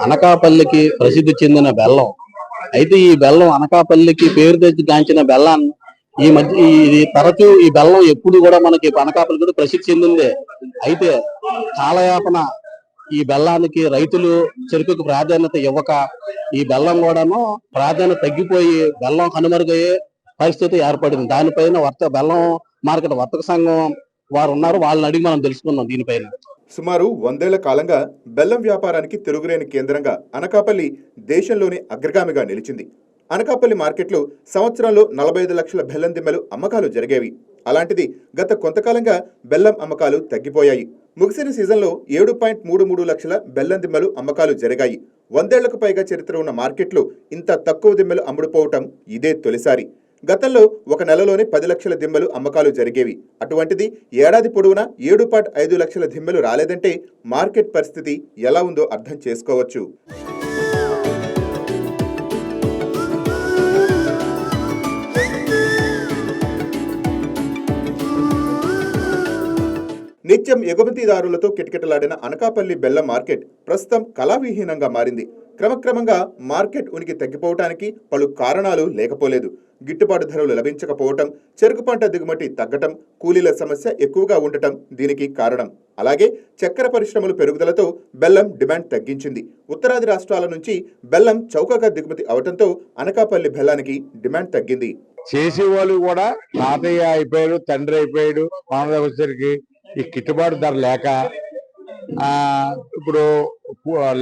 అనకాపల్లికి ప్రసిద్ధి చెందిన బెల్లం. అయితే ఈ బెల్లం అనకాపల్లికి పేరు గాంచిన బెల్లాన్ని ఈ మధ్య ఇది తరచూ ఈ బెల్లం ఎప్పుడు కూడా మనకి అనకాపల్లి కూడా ప్రసిద్ధి చెందిందే. అయితే కాలయాపన ఈ బెల్లానికి రైతులు చెరుకుకు ప్రాధాన్యత ఇవ్వక ఈ బెల్లం కూడాను ప్రాధాన్యత తగ్గిపోయి బెల్లం కనుమరుగయ్యే పరిస్థితి ఏర్పడింది. దానిపైన బెల్లం మార్కెట్ వర్తక సంఘం వారు ఉన్నారు, వాళ్ళని అడిగి మనం తెలుసుకుందాం దీనిపైన. సుమారు 100 ఏళ్ల కాలంగా బెల్లం వ్యాపారానికి తిరుగులేని కేంద్రంగా అనకాపల్లి దేశంలోనే అగ్రగామిగా నిలిచింది. అనకాపల్లి మార్కెట్లో సంవత్సరంలో 45 లక్షల బెల్లం దిమ్మలు అమ్మకాలు జరిగేవి. అలాంటిది గత కొంతకాలంగా బెల్లం అమ్మకాలు తగ్గిపోయాయి. ముగిసిన సీజన్లో 7.33 లక్షల బెల్లం దిమ్మలు అమ్మకాలు జరిగాయి. 100 ఏళ్లకు పైగా చరిత్ర ఉన్న మార్కెట్లో ఇంత తక్కువ దిమ్మలు అమ్ముడుపోవటం ఇదే తొలిసారి. గతంలో ఒక నెలలోనే 10 లక్షల దిమ్మలు అమ్మకాలు జరిగేవి. అటువంటిది ఏడాది పొడవునా 7.5 లక్షల దిమ్మలు రాలేదంటే మార్కెట్ పరిస్థితి ఎలా ఉందో అర్థం చేసుకోవచ్చు. నిత్యం ఎగుమతిదారులతో కిటకిటలాడిన అనకాపల్లి బెల్లం మార్కెట్ ప్రస్తుతం కళావిహీనంగా మారింది. క్రమక్రమంగా మార్కెట్ ఉనికి తగ్గిపోవటానికి పలు కారణాలు లేకపోలేదు. గిట్టుబాటు ధరలు లభించకపోవటం, చెరుకు పంట దిగుమతి తగ్గటం, కూలీల సమస్య ఎక్కువగా ఉండటం దీనికి కారణం. అలాగే చక్కెర పరిశ్రమలు పెరుగుదలతో బెల్లం డిమాండ్ తగ్గించింది. ఉత్తరాది రాష్ట్రాల నుంచి బెల్లం చౌకగా దిగుమతి అవటంతో అనకాపల్లి బెల్లానికి డిమాండ్ తగ్గింది. చేసేవాళ్ళు కూడా తాతయ్య అయిపోయాడు, తండ్రి అయిపోయాడు, మామూలుగా వచ్చేసరికి ఈ గిట్టుబాటు ధర లేక ఇప్పుడు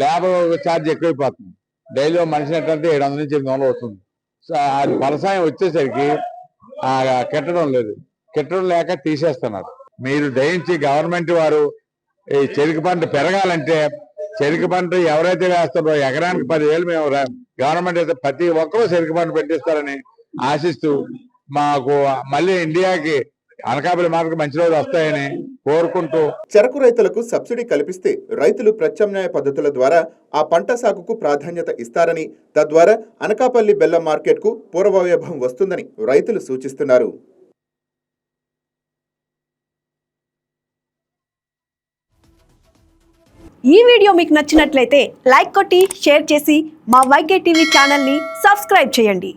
లేబర్ ఛార్జ్ ఎక్కువైపోతుంది. డైలీ మనిషి ఏంటంటే 700 నుంచి 800 అవుతుంది. సో అది వ్యవసాయం వచ్చేసరికి కిట్టడం లేదు. కిట్టడం లేక తీసేస్తున్నారు. మీరు దయించి గవర్నమెంట్ వారు ఈ చెరుకు పంట పెరగాలంటే చెరుకు పంట ఎవరైతే వేస్తారో ఎకరానికి 10,000 మేము గవర్నమెంట్ అయితే ప్రతి ఒక్కరూ చెరుకు పంట పెట్టిస్తారని ఆశిస్తూ మాకు మళ్ళీ ఇండియాకి అనకాపల్లి మార్కెట్ మంచి రోజులు వస్తాయని కోరుకుంటూ చెరకు రైతులకు సబ్సిడీ కల్పిస్తే రైతులు ప్రత్యామ్నాయ పద్ధతుల ద్వారా ఆ పంట సాగుకు ప్రాధాన్యత ఇస్తారని, తద్వారా అనకాపల్లి బెల్లం మార్కెట్ కు పూర్వవైభవం వస్తుందని రైతులు సూచిస్తున్నారు. ఈ వీడియో మీకు నచ్చినట్లయితే లైక్ కొట్టి షేర్ చేసి మా వైకే టీవీ ఛానల్ని సబ్స్క్రైబ్ చేయండి.